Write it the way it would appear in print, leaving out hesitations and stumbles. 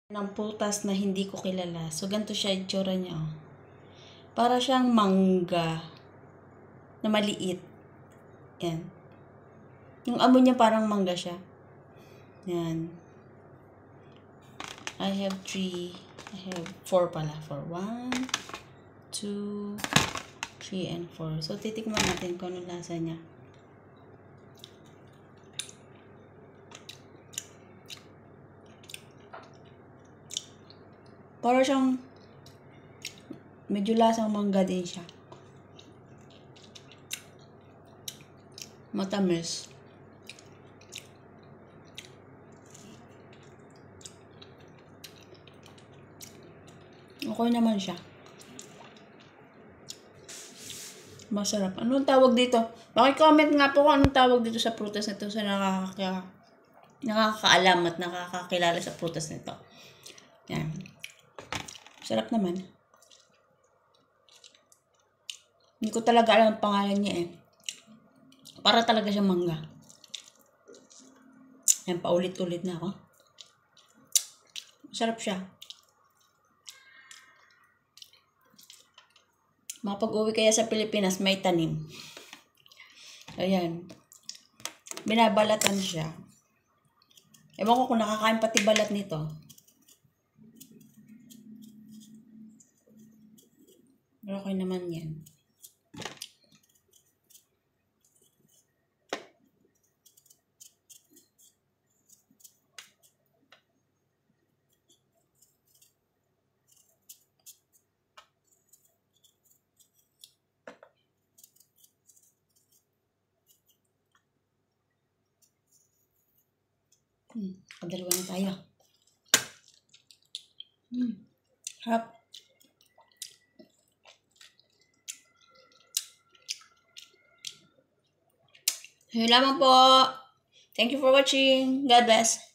Ng prutas na hindi ko kilala. So, ganito siya, itsura niya. Oh. Para siyang mangga na maliit. Yan. Yung amo niya parang mangga siya. Yan. I have 3. I have 4 pala. 4. 1, 2, 3, and 4. So, titikman natin kung anong lasa niya. Para siyang medyo lasang mangga din siya. Matamis. Okay naman siya. Masarap. Anong tawag dito? Paki-comment nga po kung anong tawag dito sa prutas na ito sa nakakaalam at nakakakilala sa prutas nito. Yan. Sarap naman. Hindi ko talaga alam ang pangalan niya eh. Para talaga siyang mangga. Yan, paulit-ulit na ako. Sarap siya. Mapag-uwi kaya sa Pilipinas, may tanim. Ayan. Binabalatan siya. Ewan ko kung nakakain pati balat nito. Pero okay naman yan. Kadalawa na tayo. Harap. Yun lamang po. Thank you for watching. God bless.